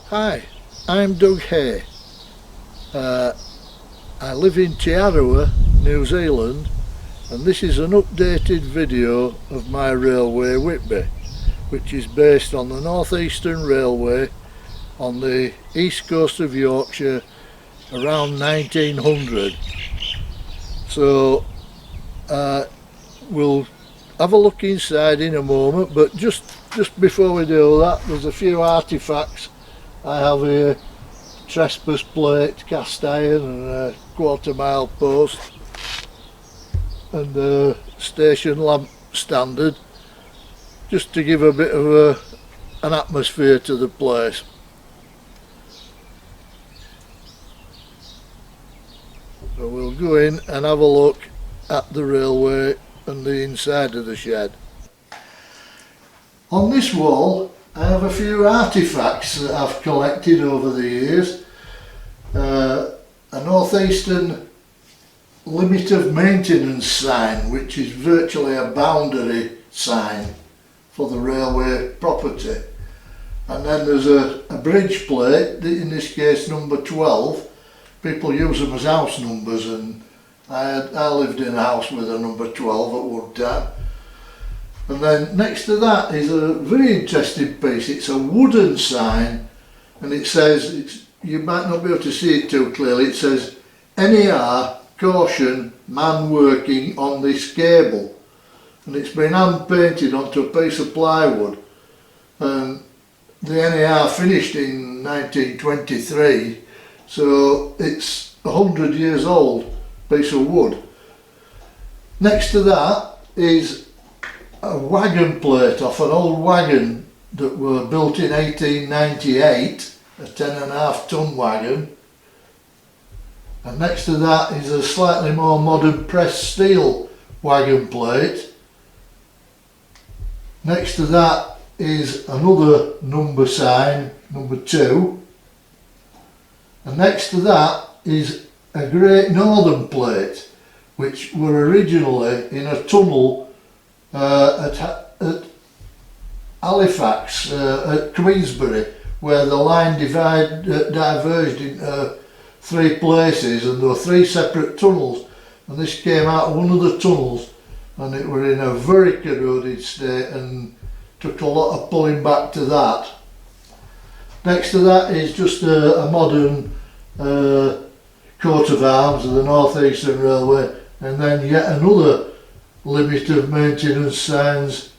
Hi, I'm Dougie. I live in Tiarawa, New Zealand, and this is an updated video of my railway Whitby, which is based on the North Eastern Railway on the east coast of Yorkshire around 1900. So we'll have a look inside in a moment, but just before we do that, there's a few artifacts I have here. Trespass plate, cast iron and a quarter-mile post and a station lamp standard, just to give a bit of an atmosphere to the place. So we'll go in and have a look at the railway and the inside of the shed. On this wall I have a few artifacts that I've collected over the years. A North Eastern limit of maintenance sign, which is virtually a boundary sign for the railway property. And then there's a bridge plate, in this case number 12. People use them as house numbers, and I lived in a house with a number 12 at one time. And then next to that is a very interesting piece. It's a wooden sign, and it says, you might not be able to see it too clearly, it says NER, caution, man working on this cable. And it's been hand painted onto a piece of plywood, and the NER finished in 1923, so it's 100 years old piece of wood. Next to that is a wagon plate off an old wagon that were built in 1898, a 10.5 ton wagon. And next to that is a slightly more modern pressed steel wagon plate. Next to that is another number sign, number 2. And next to that is a Great Northern plate, which were originally in a tunnel at Halifax, at Queensbury, where the line diverged into 3 places, and there were 3 separate tunnels, and this came out of one of the tunnels, and it were in a very corroded state and took a lot of pulling back to that. Next to that is just a modern coat of arms of the North Eastern Railway, and then yet another limit of maintenance signs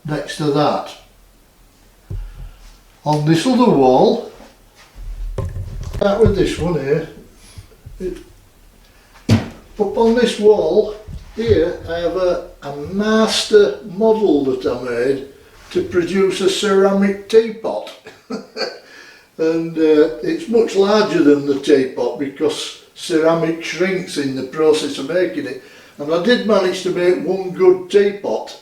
next to that. On this other wall, start with this one here, up on this wall here I have a master model that I made to produce a ceramic teapot. And it's much larger than the teapot because ceramic shrinks in the process of making it. And I did manage to make one good teapot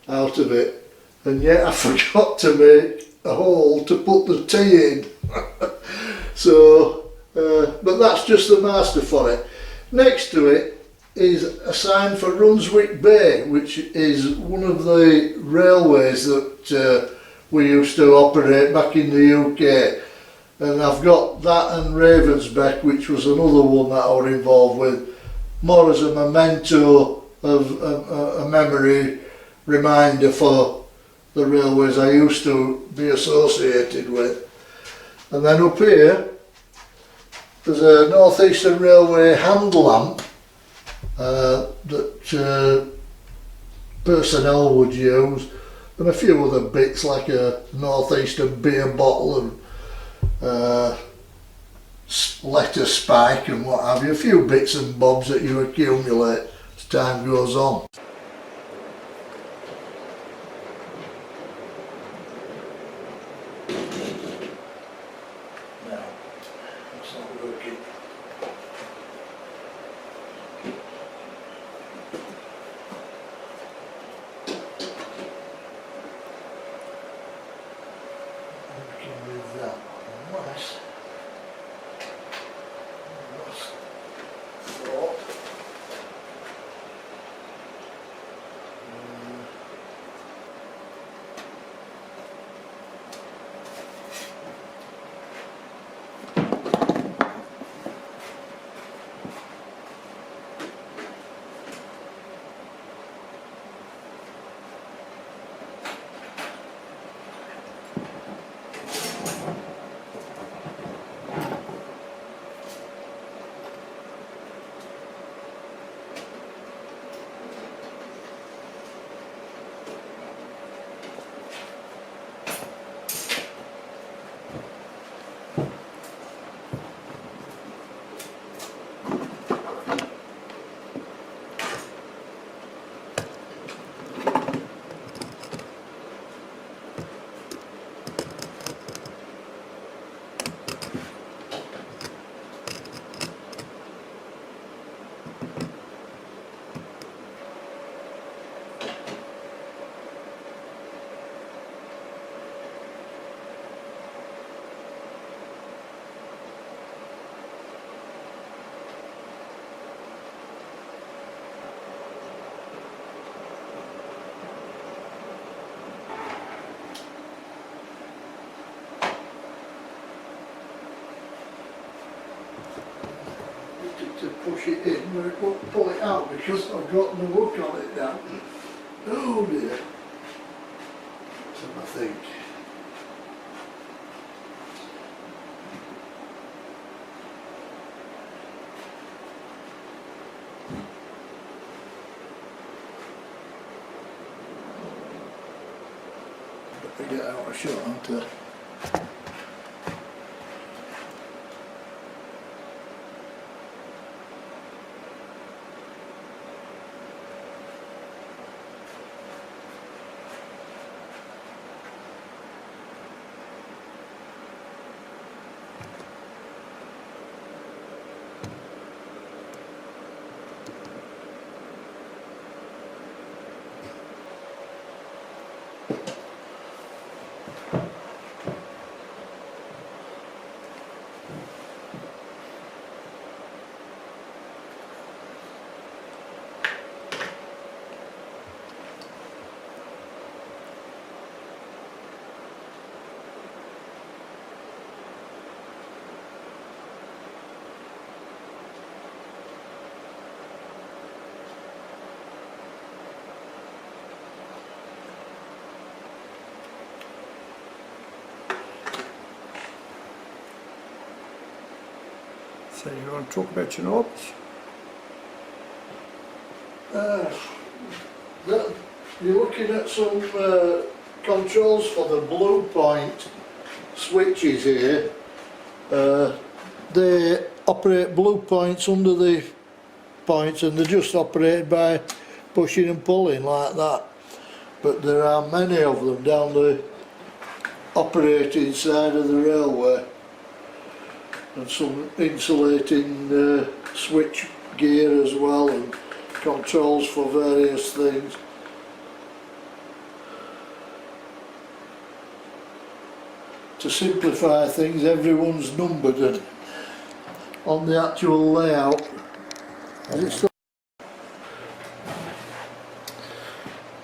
out of it, and yet I forgot to make a hole to put the tea in. So, but that's just the master for it. Next to it is a sign for Brunswick Bay, which is one of the railways that we used to operate back in the UK. And I've got that and Ravensbeck, which was another one that I was involved with, more as a memento of a memory reminder for the railways I used to be associated with. And then up here there's a North Eastern Railway hand lamp that personnel would use, and a few other bits like a North Eastern beer bottle and letter spike and what have you, a few bits and bobs that you accumulate as time goes on. Now, it's not working. Working with that unless push it in, but it won't pull it out because I've got the hook on it now. Oh dear. So I think. Better get out of shot, aren't I? So you want to talk about your knobs? You're looking at some controls for the blue point switches here. They operate blue points under the points, and they're just operated by pushing and pulling like that. But there are many of them down the operating side of the railway, and some insulating switch gear as well, and controls for various things. To simplify things, everyone's numbered and on the actual layout. Is it still?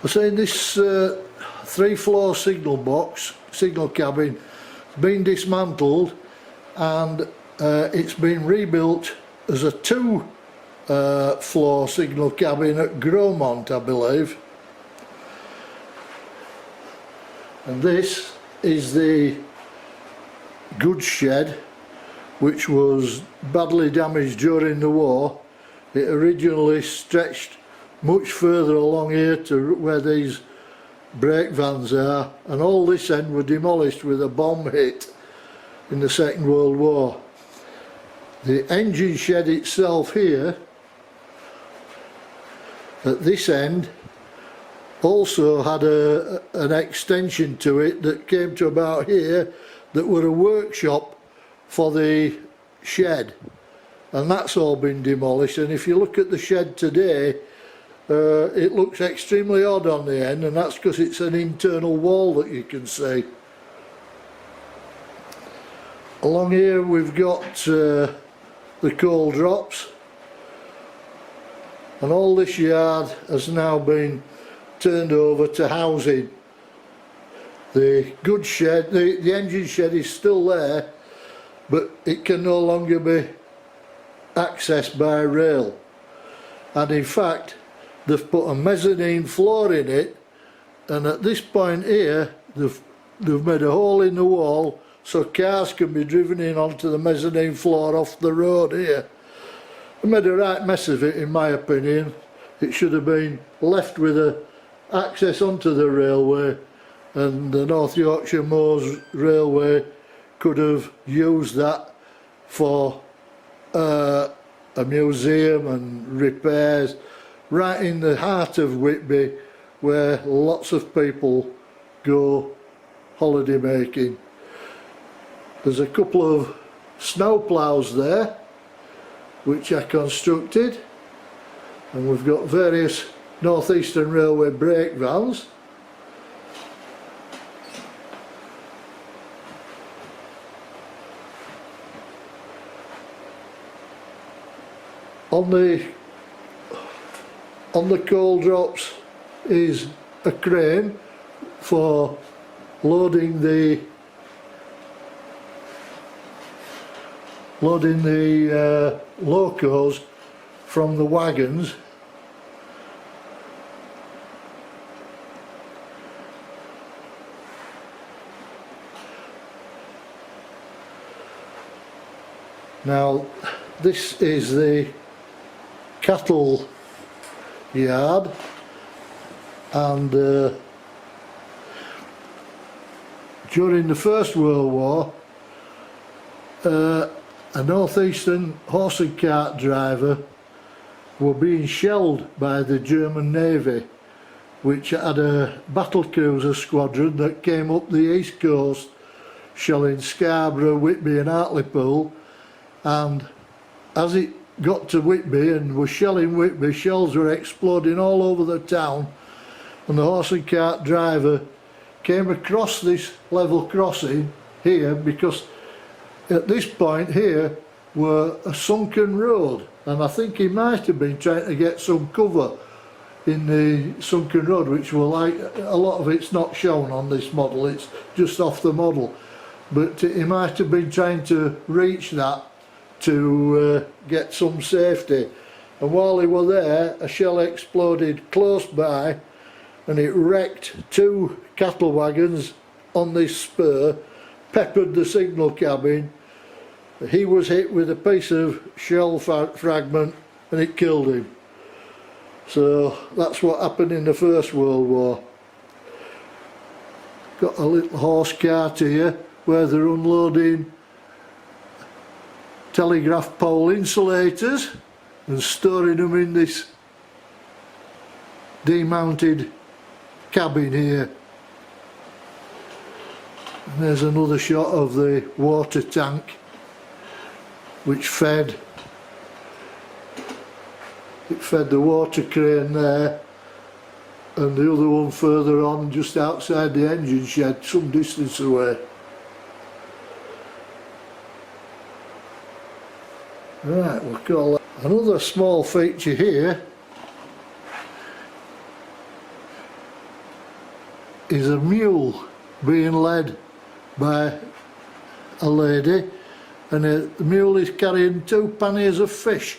I say this 3-floor signal box, signal cabin, has been dismantled, and it's been rebuilt as a 2-floor signal cabin at Gromont, I believe. And this is the goods shed, which was badly damaged during the war. It originally stretched much further along here to where these brake vans are, and all this end were demolished with a bomb hit in the Second World War. The engine shed itself here at this end also had an extension to it that came to about here, that were a workshop for the shed, and that's all been demolished. And if you look at the shed today, it looks extremely odd on the end, and that's because it's an internal wall that you can see. Along here we've got the coal drops, and all this yard has now been turned over to housing. The goods shed, the engine shed is still there, but it can no longer be accessed by rail. And in fact, they've put a mezzanine floor in it, and at this point here, they've made a hole in the wall so cars can be driven in onto the mezzanine floor off the road here. They made a right mess of it, in my opinion. It should have been left with access onto the railway, and the North Yorkshire Moors Railway could have used that for a museum and repairs right in the heart of Whitby, where lots of people go holiday making. There's a couple of snow ploughs there which I constructed, and we've got various North Eastern Railway brake vans. On the coal drops is a crane for loading the locos from the wagons. Now this is the cattle yard, and during the First World War a northeastern horse and cart driver were being shelled by the German Navy, which had a battle cruiser squadron that came up the east coast shelling Scarborough, Whitby and Hartlepool. And as it got to Whitby and was shelling Whitby, shells were exploding all over the town, and the horse and cart driver came across this level crossing here, because at this point here were a sunken road, and I think he might have been trying to get some cover in the sunken road, which were like, a lot of it's not shown on this model, it's just off the model, but he might have been trying to reach that to get some safety. And while they were there, a shell exploded close by and it wrecked 2 cattle wagons on this spur, peppered the signal cabin. He was hit with a piece of shell fragment and it killed him. So that's what happened in the First World War. Got a little horse cart here where they're unloading telegraph pole insulators and storing them in this demounted cabin here. And there's another shot of the water tank which fed the water crane there, and the other one further on just outside the engine shed some distance away. Right, we'll call that. Another small feature here is a mule being led by a lady, and the mule is carrying 2 panniers of fish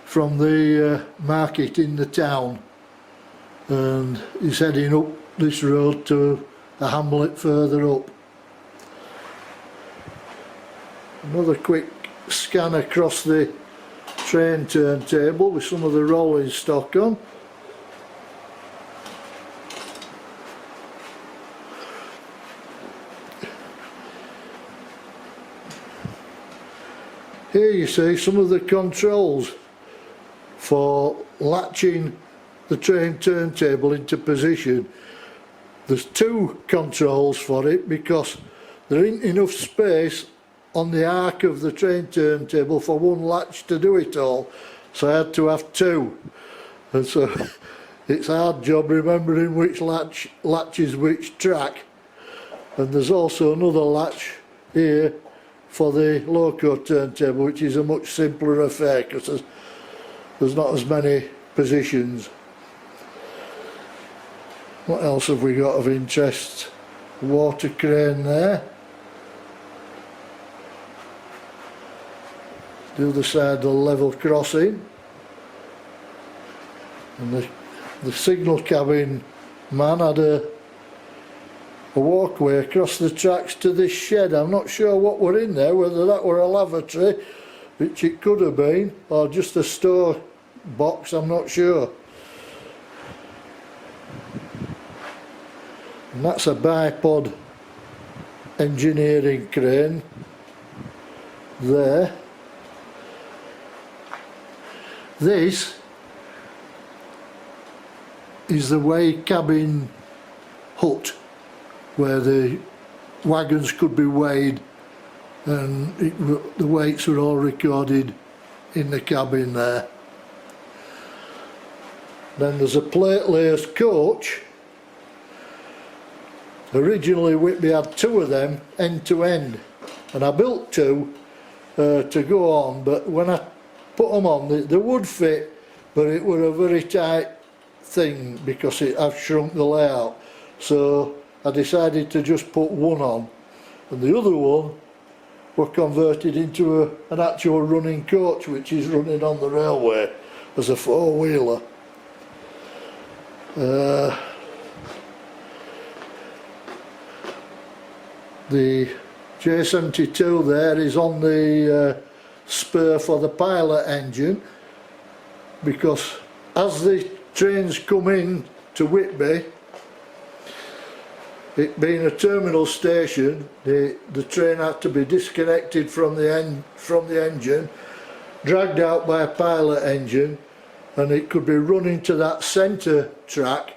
from the market in the town, and he's heading up this road to a hamlet further up. Another quick scan across the train turntable with some of the rolling stock on. Here you see some of the controls for latching the train turntable into position. There's 2 controls for it because there isn't enough space on the arc of the train turntable for one latch to do it all, so I had to have 2, and so it's a hard job remembering which latch latches which track. And there's also another latch here for the loco turntable, which is a much simpler affair because there's not as many positions. What else have we got of interest? Water crane there. The other side of the level crossing. And the signal cabin man had a walkway across the tracks to this shed. I'm not sure what were in there, whether that were a lavatory, which it could have been, or just a store box, I'm not sure. And that's a bipod engineering crane there. This is the way cabin hut where the wagons could be weighed, and the weights were all recorded in the cabin there. Then there's a Plateless Coach. Originally Whitby had 2 of them end to end, and I built 2 to go on, but when I put them on they would fit, but it were a very tight thing because I've shrunk the layout, so I decided to just put 1 on, and the other one were converted into an actual running coach, which is running on the railway as a four-wheeler. The J72 there is on the spur for the Pilot engine, because as the trains come in to Whitby, it being a terminal station, the train had to be disconnected from the engine, dragged out by a Pilot engine, and it could be run into that centre track,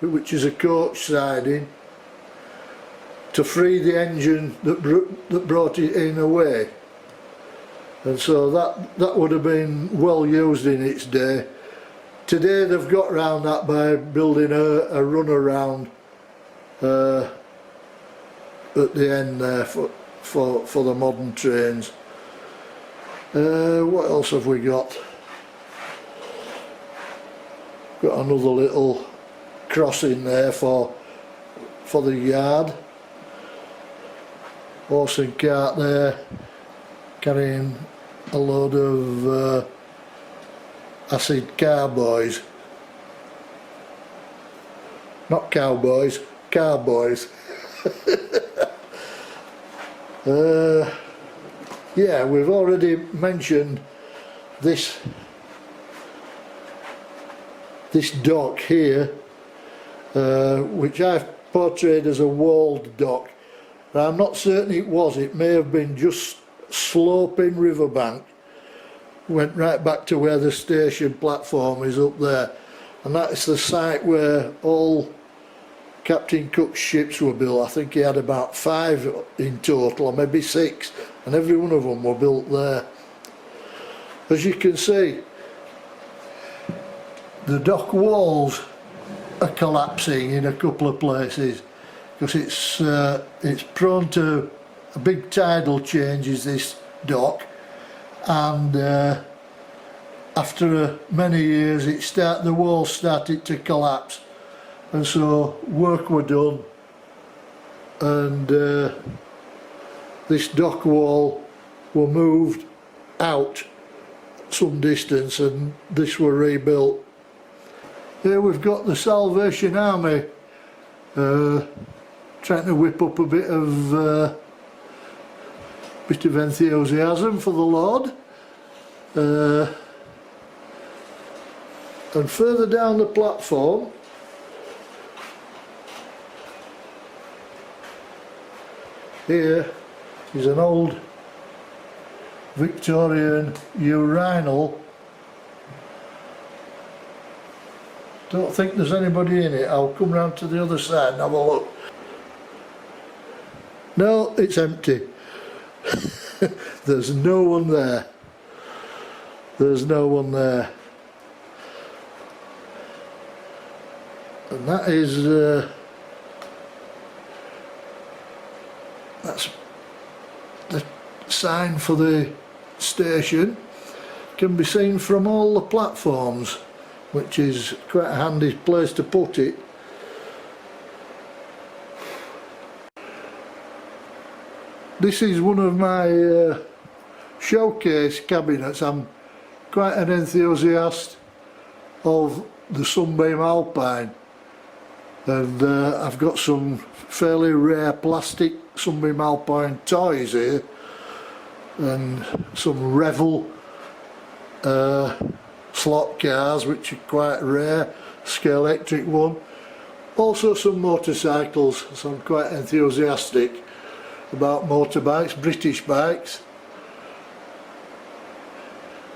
which is a coach siding, to free the engine that brought it in away. And so that would have been well used in its day. Today they've got round that by building a runaround at the end there for the modern trains. What else have we got? Got another little crossing there for the yard. Horse and cart there carrying a load of acid carboys. Not cowboys, carboys. Yeah, we've already mentioned this dock here, which I've portrayed as a walled dock. Now, I'm not certain it was. It may have been just sloping riverbank, went right back to where the station platform is up there, and that's the site where all Captain Cook's ships were built. I think he had about 5 in total, or maybe 6, and every one of them were built there. As you can see, the dock walls are collapsing in a couple of places, because it's prone to a big tidal changes, this dock, and after many years the walls started to collapse, and so work were done, and this dock wall were moved out some distance, and this were rebuilt. Here we've got the Salvation Army trying to whip up a bit of enthusiasm for the Lord. And further down the platform here is an old Victorian urinal. Don't think there's anybody in it. I'll come round to the other side and have a look. No, it's empty. There's no one there. There's no one there. And that is that's the sign for the station. Can be seen from all the platforms, which is quite a handy place to put it. This is one of my showcase cabinets. I'm quite an enthusiast of the Sunbeam Alpine, and I've got some fairly rare plastic Sunbeam Alpine toys here, and some Revel slot cars, which are quite rare, scale electric one. Also some motorcycles, so I'm quite enthusiastic about motorbikes, British bikes.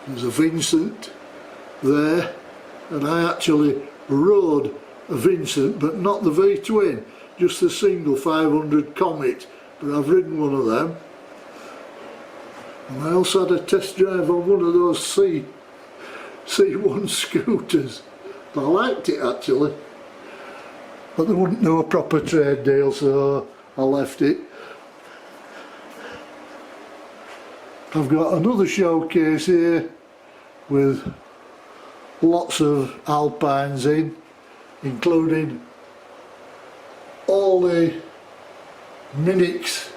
There's a Vincent there, and I actually rode a Vincent, but not the V-twin, just the single 500 Comet, but I've ridden one of them. And I also had a test drive on one of those C1 scooters. I liked it actually, but they wouldn't do a proper trade deal, so I left it. I've got another showcase here with lots of Alpines in, including all the Minix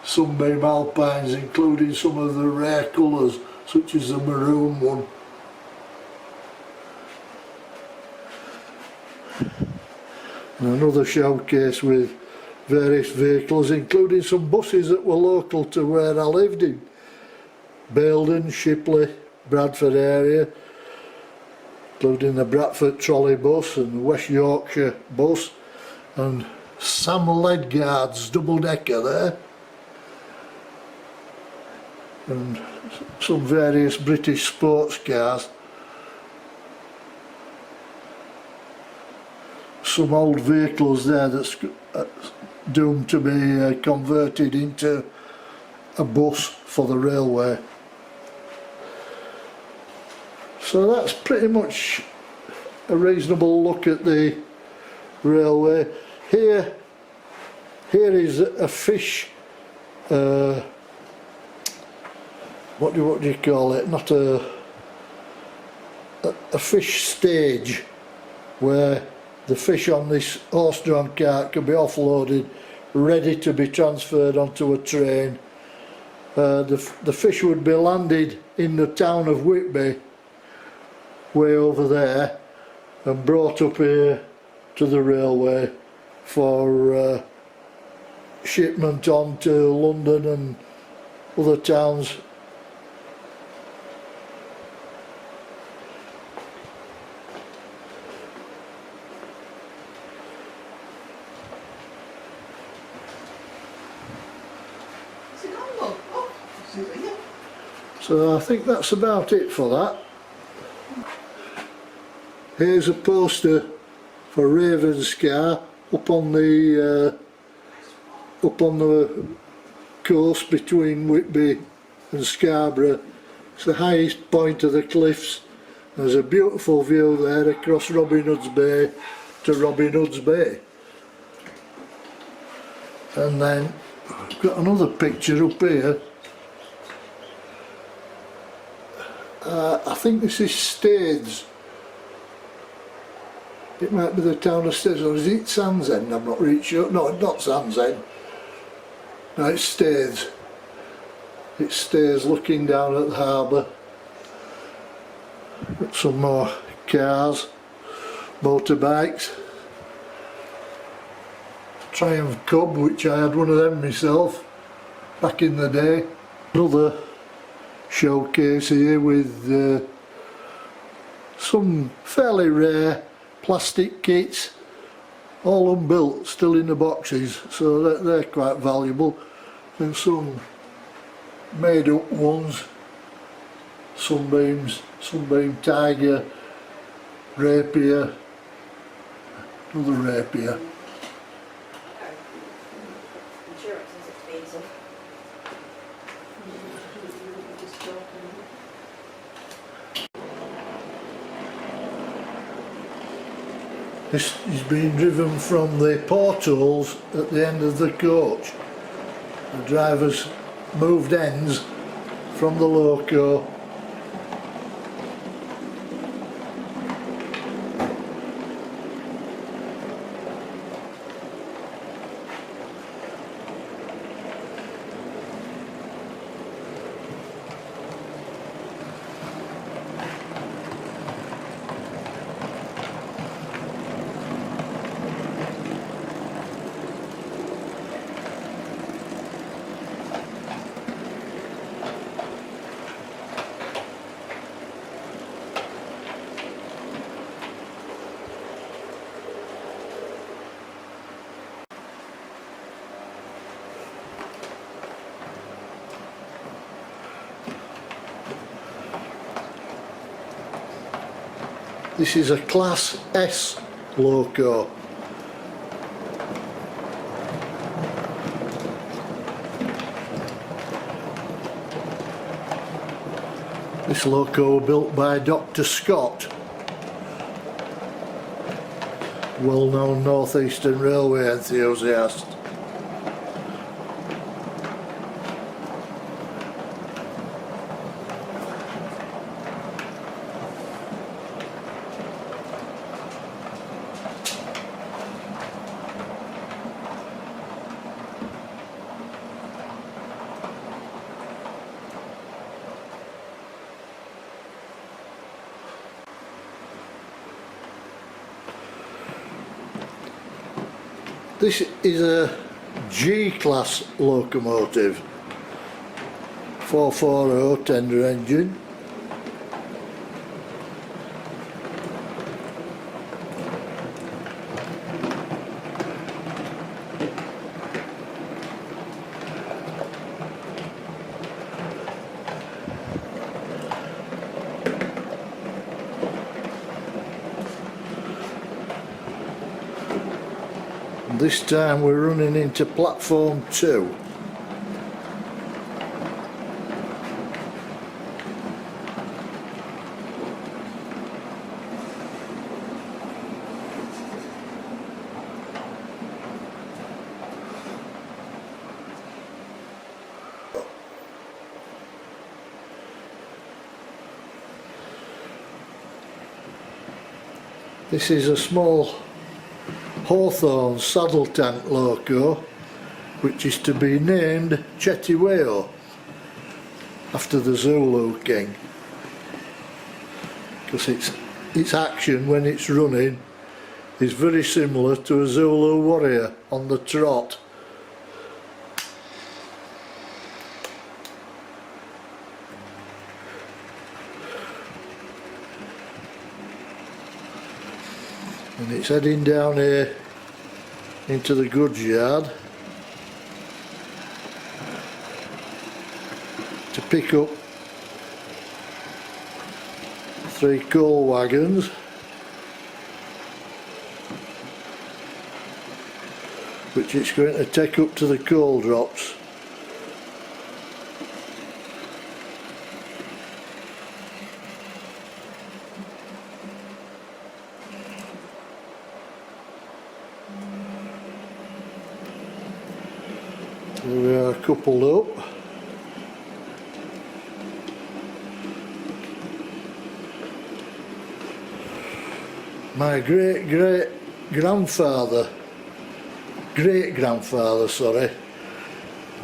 sunbeam alpines, including some of the rare colours such as the maroon one. And another showcase with various vehicles, including some buses that were local to where I lived in Baildon, Shipley, Bradford area, including the Bradford trolley bus and the West Yorkshire bus, and Sam Ledgard's double-decker there, and some various British sports cars. Some old vehicles there that's doomed to be converted into a bus for the railway. So that's pretty much a reasonable look at the railway. Here is a fish, what do you call it? Not a fish stage where the fish on this horse-drawn cart can be offloaded, ready to be transferred onto a train. The fish would be landed in the town of Whitby, way over there, and brought up here to the railway for shipment on to London and other towns. So I think that's about it for that. Here's a poster for Ravenscar up on the coast between Whitby and Scarborough. It's the highest point of the cliffs. There's a beautiful view there across Robin Hood's Bay to Robin Hood's Bay. And then I've got another picture up here. I think this is Staithes. It might be the town of Staithes, or is it Sandsend? I'm not really sure. No, not Sandsend. No, it's Staithes. It's Staithes looking down at the harbour. Got some more cars, motorbikes. Triumph Cub, which I had one of them myself back in the day. Another showcase here with some fairly rare plastic kits, all unbuilt, still in the boxes, so they're quite valuable, and some made up ones, sunbeams, Sunbeam Tiger, Rapier, another Rapier. Insurance is expensive. This is being driven from the portholes at the end of the coach. The driver's moved ends from the loco. This is a Class S loco. This loco built by Dr. Scott, well-known North Eastern Railway enthusiast. This is a G-class locomotive, 440 tender engine. This time we're running into platform 2. This is a small Hawthorn saddle tank loco, which is to be named Chettiweo after the Zulu king, because its action when it's running is very similar to a Zulu warrior on the trot. And it's heading down here into the goods yard to pick up 3 coal wagons, which it's going to take up to the coal drops. Here we are coupled up. My great grandfather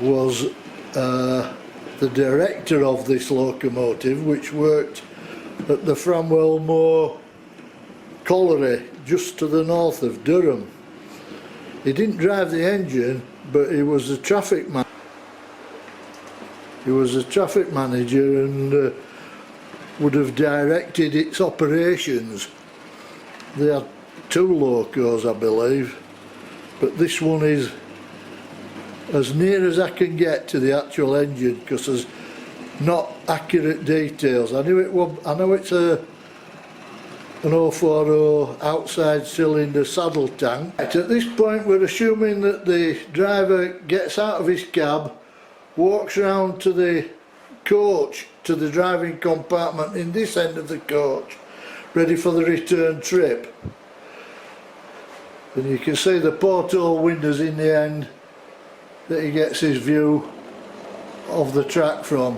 was the director of this locomotive, which worked at the Framwell Moor colliery just to the north of Durham. He didn't drive the engine, but he was a traffic man. He was a traffic manager and would have directed its operations. They had 2 locos, I believe, but this one is as near as I can get to the actual engine because there's not accurate details. I know it's an 040 outside cylinder saddle tank. At this point we're assuming that the driver gets out of his cab, walks round to the coach, to the driving compartment in this end of the coach, ready for the return trip. And you can see the porthole windows in the end that he gets his view of the track from.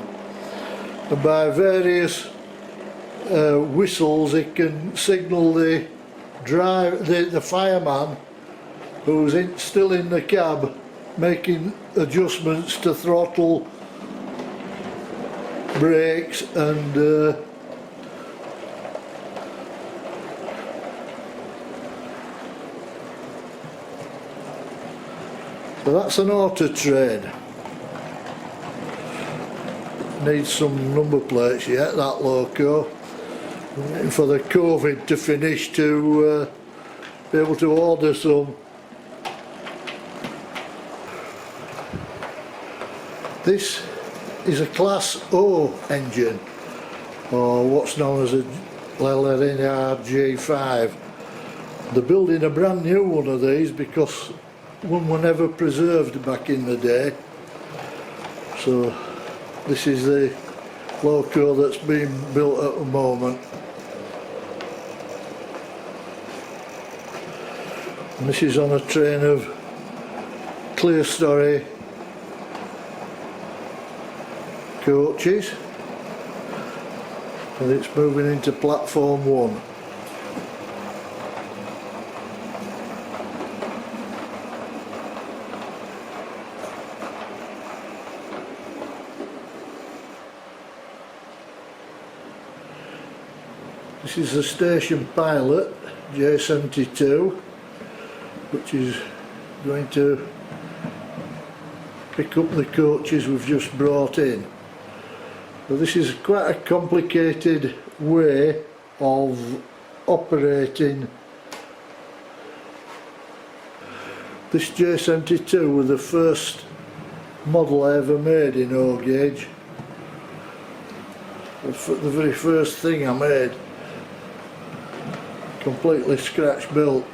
And by various whistles he can signal the fireman who's still in the cab, making adjustments to throttle, brakes and so that's an auto train. Needs some number plates yet, that loco. I'm waiting for the COVID to finish to be able to order some. This is a Class O engine, or what's known as a Linear G5. They're building a brand new one of these because one were never preserved back in the day. So this is the loco that's being built at the moment. And this is on a train of clear story coaches, and it's moving into platform 1. This is the station Pilot J72, which is going to pick up the coaches we've just brought in. But this is quite a complicated way of operating. This J72 was the first model I ever made in O gauge. The very first thing I made, completely scratch built.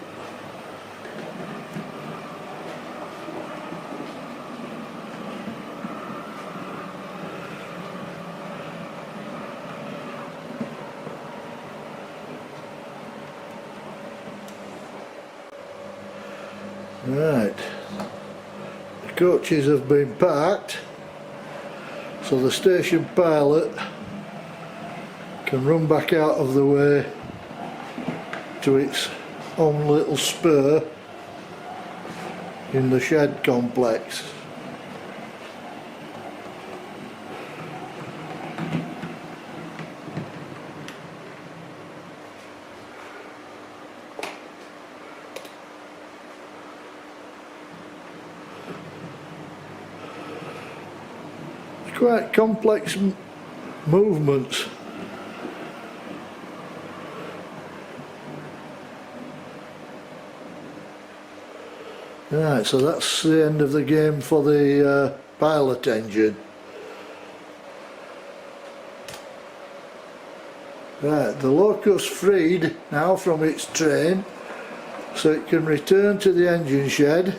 Right, the coaches have been parked, so the station pilot can run back out of the way to its own little spur in the shed complex. Quite complex movements. Right, so that's the end of the game for the Pilot engine. Right, the loco's freed now from its train, so it can return to the engine shed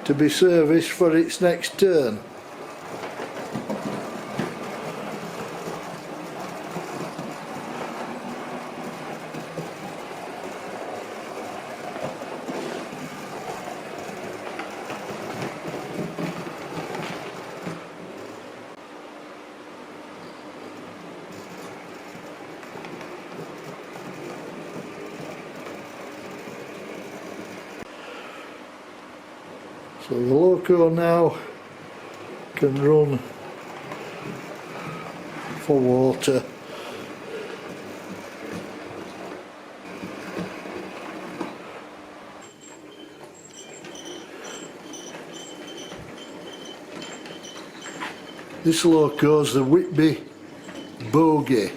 to be serviced for its next turn. So the loco now can run for water. This loco's the Whitby Bogie.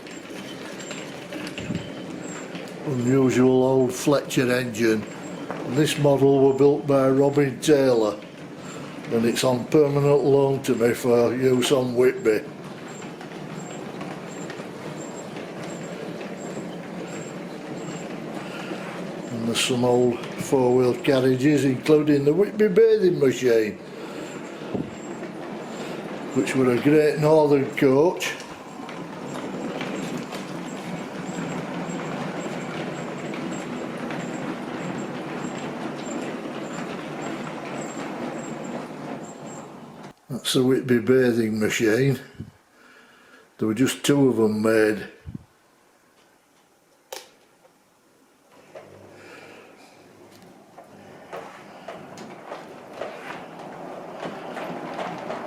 Unusual old Fletcher engine. This model was built by Robin Taylor and it's on permanent loan to me for use on Whitby. And there's some old four-wheel carriages, including the Whitby bathing machine, which were a Great Northern coach. That's the Whitby bathing machine. There were just two of them made.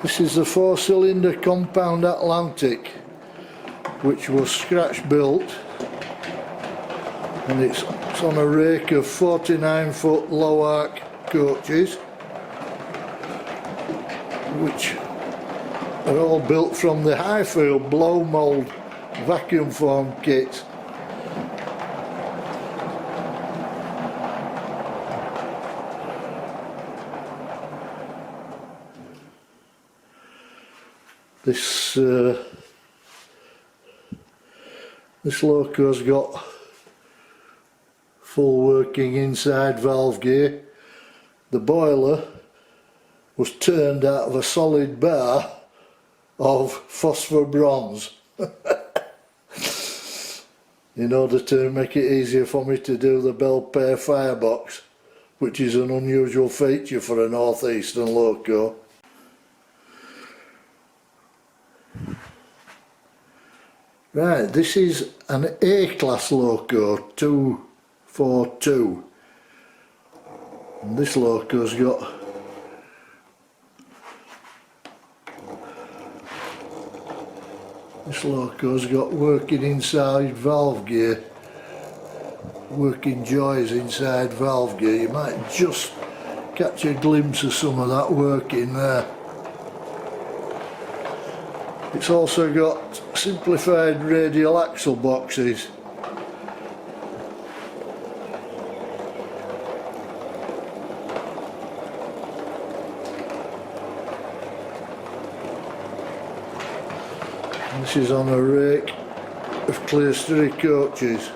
This is the four-cylinder compound Atlantic, which was scratch built, and it's on a rake of 49-foot low arc coaches, which are all built from the Highfield blow mould vacuum form kit. This loco's got full working inside valve gear. The boiler was turned out of a solid bar of phosphor bronze in order to make it easier for me to do the bell pair firebox, which is an unusual feature for a northeastern loco. Right, this is an A-class loco 242, and this loco's got working inside valve gear, working joys inside valve gear. You might just catch a glimpse of some of that working there. It's also got simplified radial axle boxes. And this is on a rake of clerestory coaches.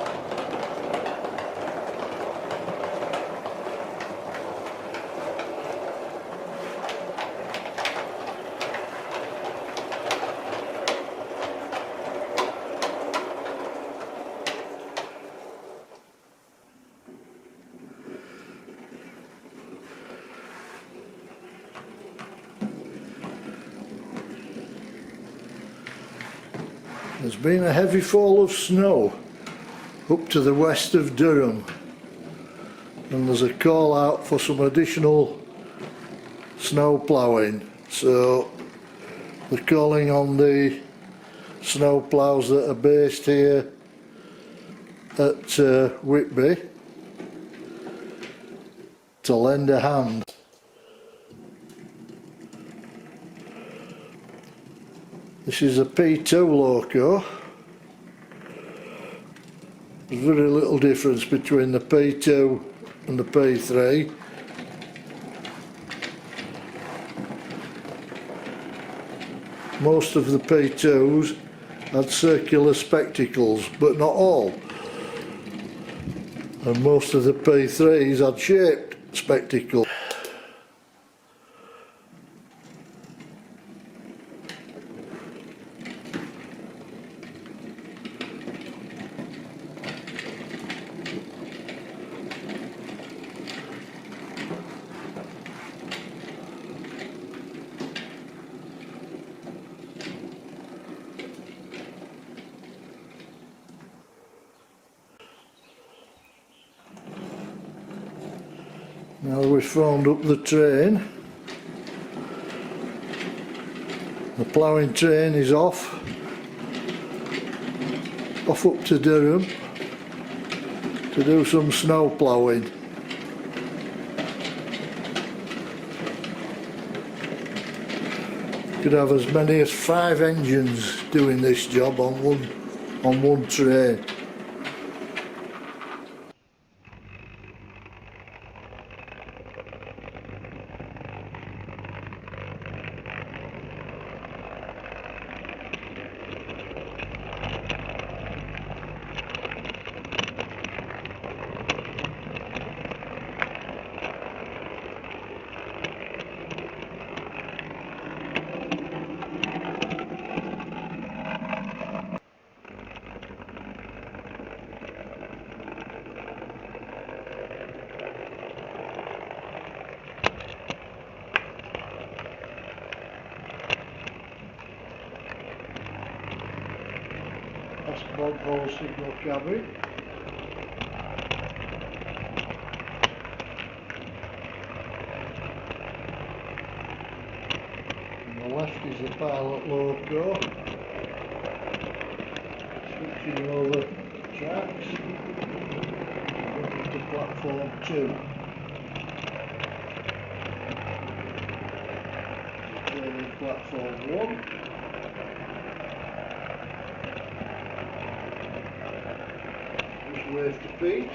There's been a heavy fall of snow up to the west of Durham, and there's a call out for some additional snow ploughing, so they're calling on the snow ploughs that are based here at Whitby to lend a hand. This is a P2 loco. There's very little difference between the P2 and the P3. Most of the P2s had circular spectacles, but not all. And most of the P3s had shaped spectacles. Now we've formed up the train. The ploughing train is off up to Durham to do some snow ploughing. Could have as many as 5 engines doing this job on one train. That's bog hole signal cabin. On the left is the Pilot loco, switching over tracks into platform 2. Turning platform 1. Wave to Pete.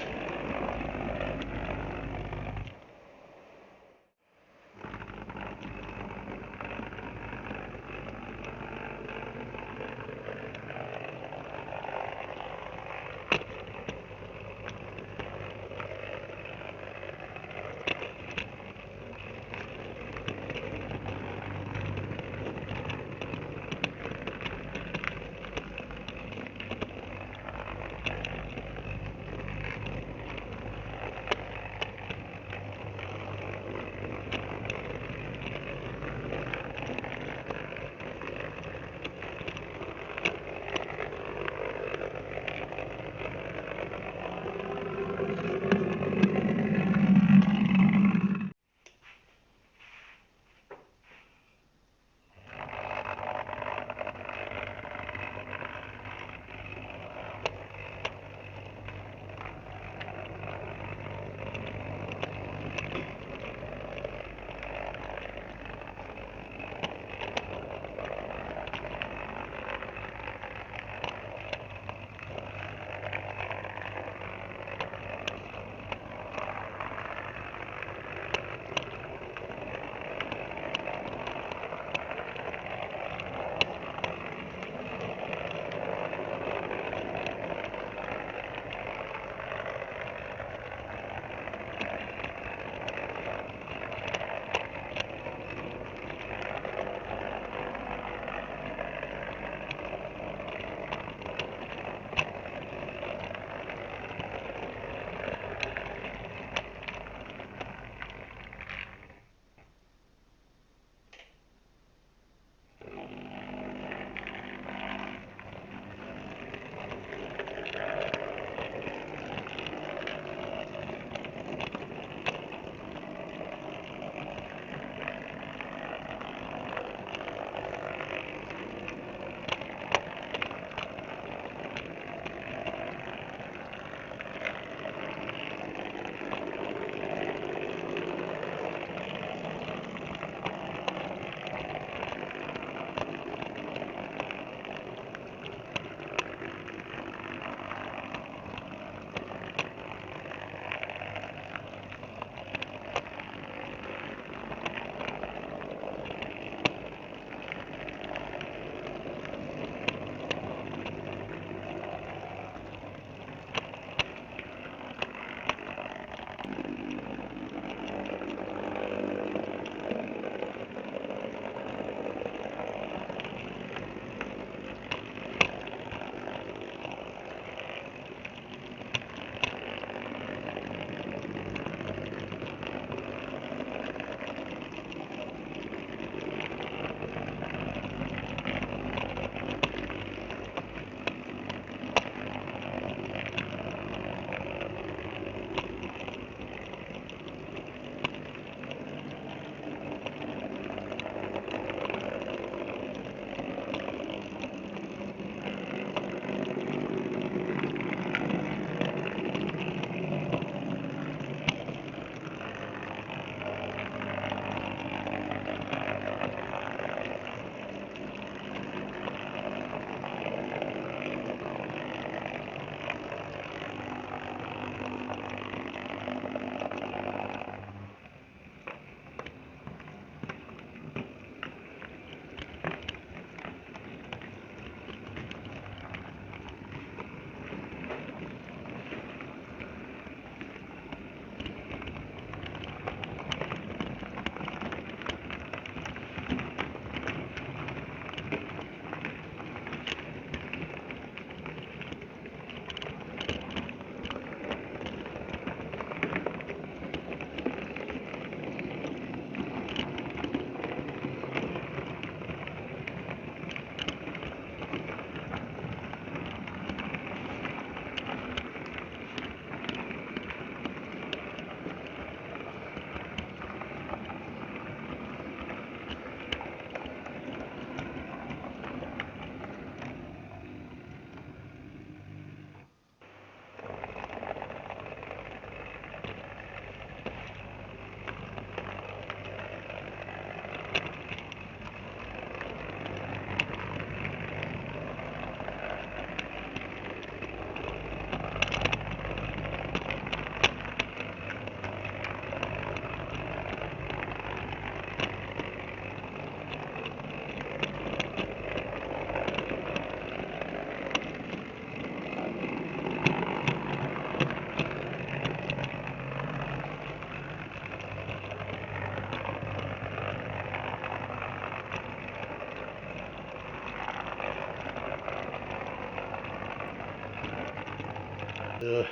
looking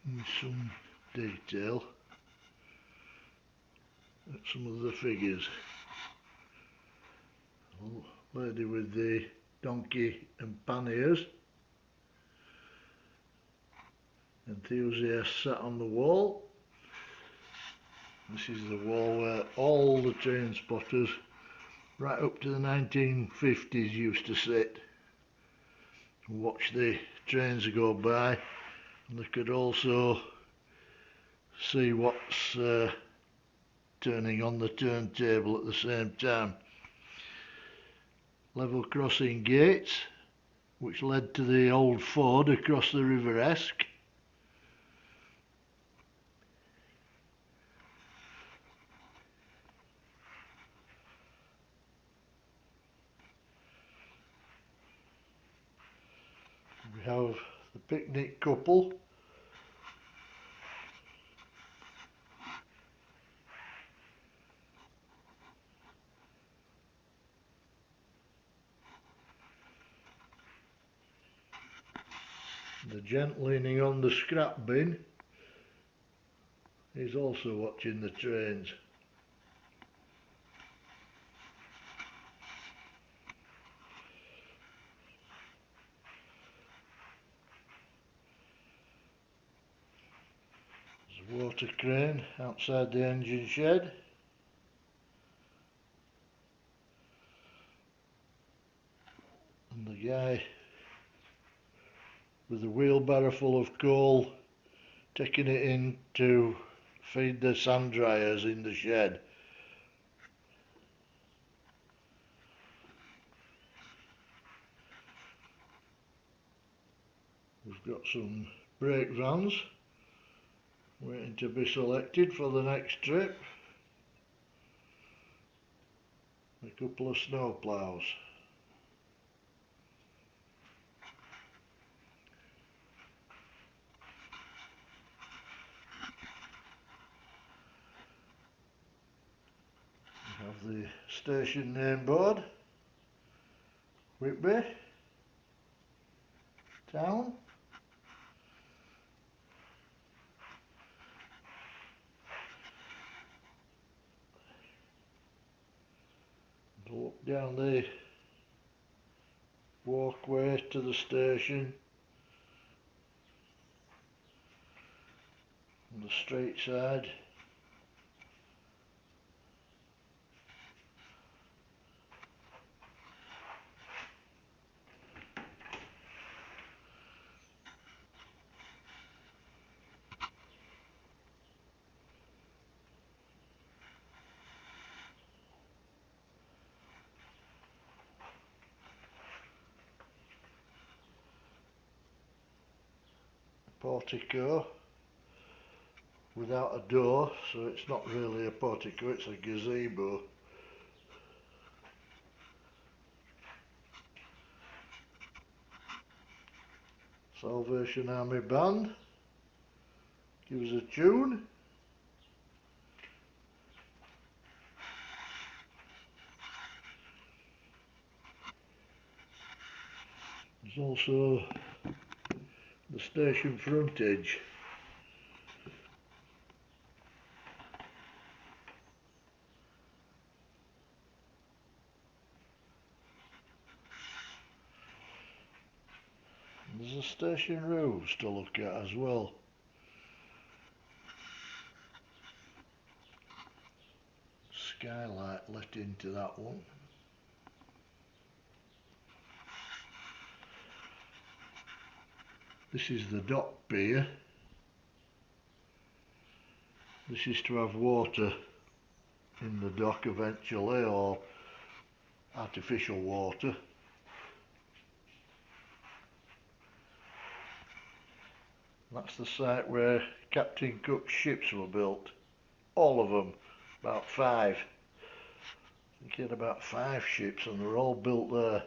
in some detail at some of the figures. Lady with the donkey and panniers. Enthusiast sat on the wall. This is the wall where all the train spotters right up to the 1950s used to sit and watch the trains go by, and they could also see what's turning on the turntable at the same time. Level crossing gates which led to the old ford across the River Esk. We have the picnic couple. The gent leaning on the scrap bin is also watching the trains. There's a water crane outside the engine shed. And the guy with the wheelbarrow full of coal taking it in to feed the sand dryers in the shed. We've got some brake vans waiting to be selected for the next trip. A couple of snow ploughs. We have the station name board, Whitby town. Walk down the walkway to the station on the straight side. Portico without a door, so it's not really a portico, it's a gazebo. Salvation Army band, give us a tune. There's also the station frontage. And there's the station roofs to look at as well. Skylight let into that one. This is the dock pier. This is to have water in the dock eventually, or artificial water. That's the site where Captain Cook's ships were built. All of them, about 5. I think he had about 5 ships and they were all built there.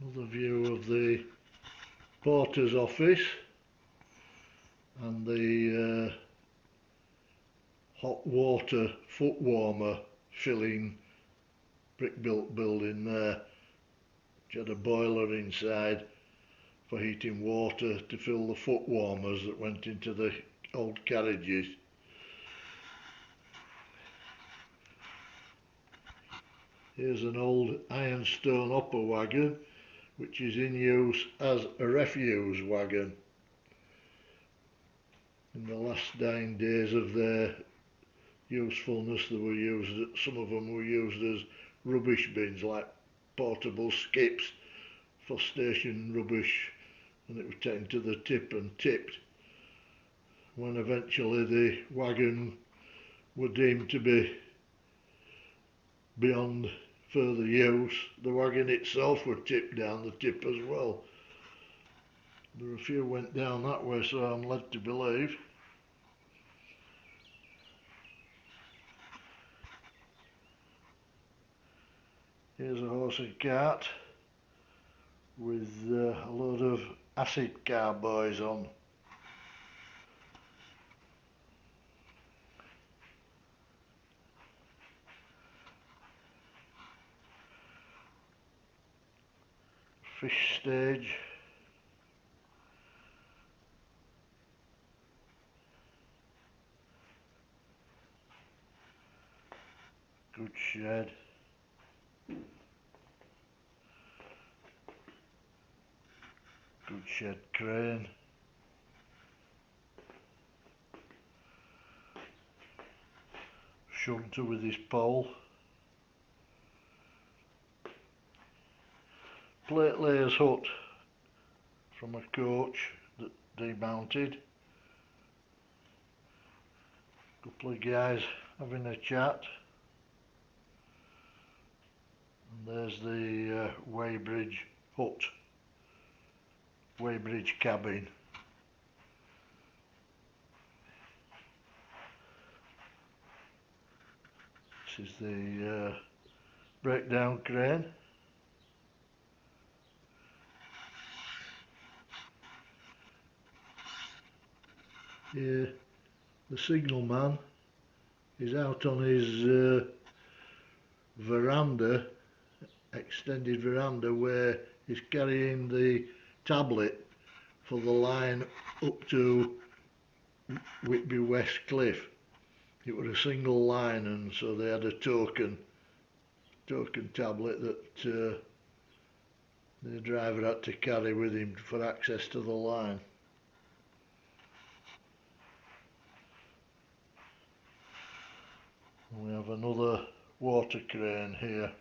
Another view of the porter's office and the water foot warmer filling brick built building there, which had a boiler inside for heating water to fill the foot warmers that went into the old carriages. Here's an old ironstone upper wagon which is in use as a refuse wagon. In the last dying days of their usefulness, they were used, some of them were used as rubbish bins, like portable skips for station rubbish, and it was taken to the tip and tipped. When eventually the wagon were deemed to be beyond further use, the wagon itself would tip down the tip as well. There were a few went down that way, so I'm led to believe. Here's a horse and cart with a load of acid car boys on. Fish stage. Good shed. Good shed crane. Shunter with his pole. Plate layer's hut from a coach that demounted. Couple of guys having a chat. And there's the weighbridge hut, weighbridge cabin. This is the breakdown crane. Here the signalman is out on his veranda, extended veranda, where he's carrying the tablet for the line up to Whitby West Cliff. It was a single line, and so they had a token tablet that the driver had to carry with him for access to the line. We have another water crane here.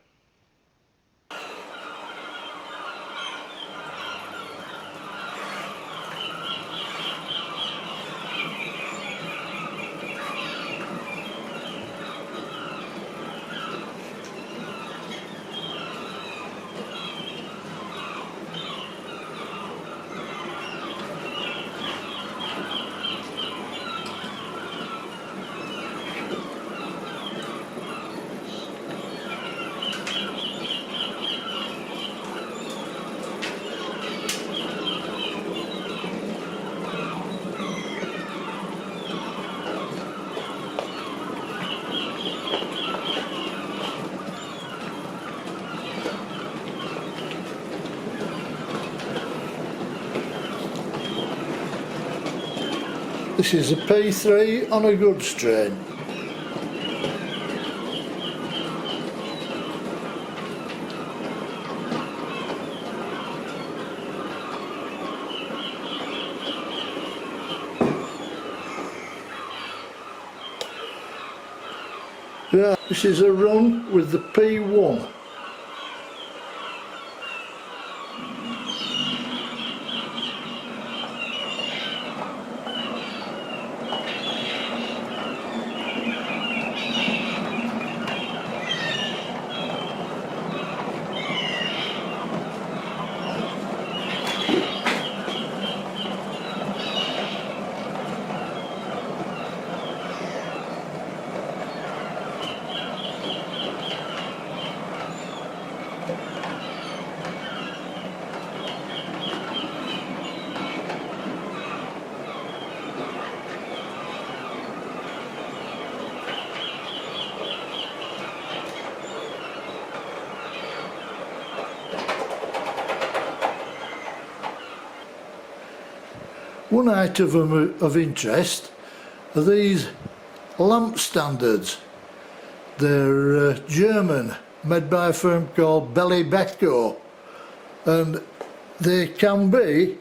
This is a P3 on a goods train. Yeah, this is a run with the P1. One item of interest are these lamp standards. They're German, made by a firm called Belly Becco, and they can be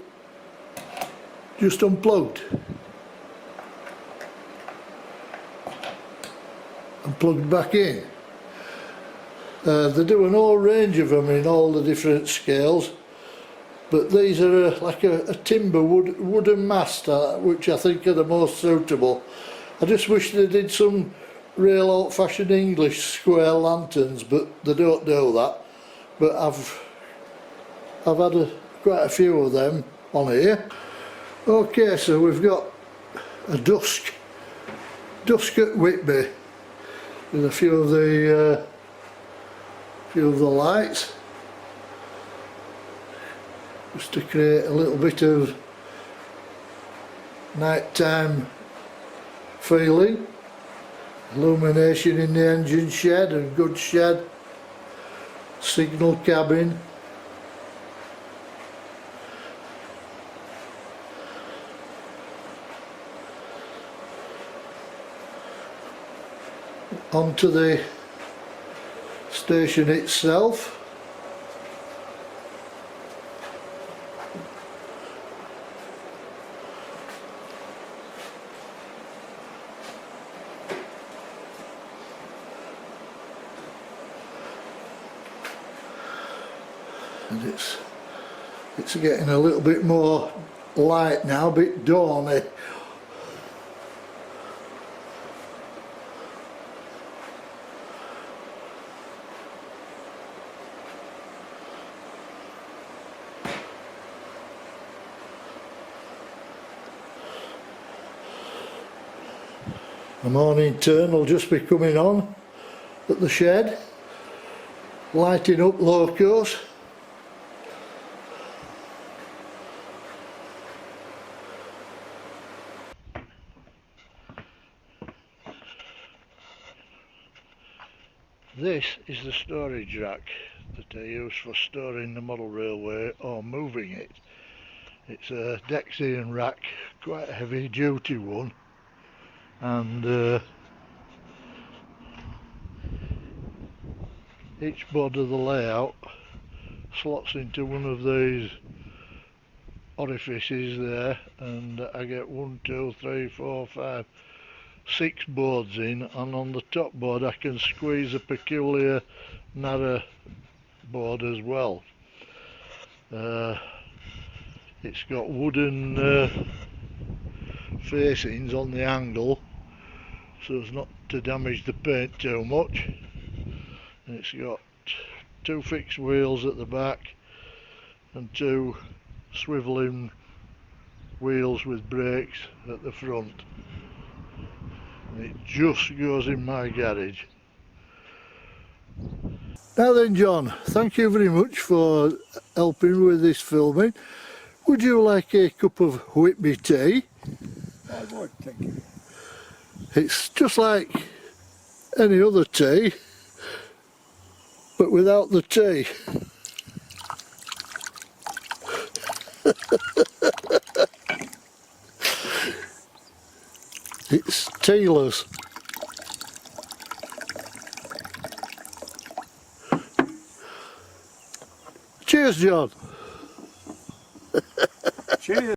just unplugged and plugged back in. They do an whole range of them in all the different scales, but these are like a timber wooden mast, which I think are the most suitable. I just wish they did some real old-fashioned English square lanterns, but they don't do that. But I've had quite a few of them on here. Okay, so we've got a dusk at Whitby with a few of the lights, just to create a little bit of nighttime feeling. Illumination in the engine shed and goods shed, signal cabin. Onto the station itself. And it's getting a little bit more light now, a bit dawny. The morning turn will just be coming on at the shed, lighting up locos. This is the storage rack that I use for storing the model railway or moving it. It's a Dexian rack, quite a heavy duty one, and each board of the layout slots into one of these orifices there, and I get 1, 2, 3, 4, 5, 6 boards in, and on the top board I can squeeze a peculiar narrow board as well. It's got wooden facings on the angle so as not to damage the paint too much, and it's got 2 fixed wheels at the back and 2 swivelling wheels with brakes at the front. And it just goes in my garage. Now then, John, thank you very much for helping with this filming. Would you like a cup of Whitby tea? I would, thank you. It's just like any other tea, but without the tea. It's tealess. Cheers, John. Cheers.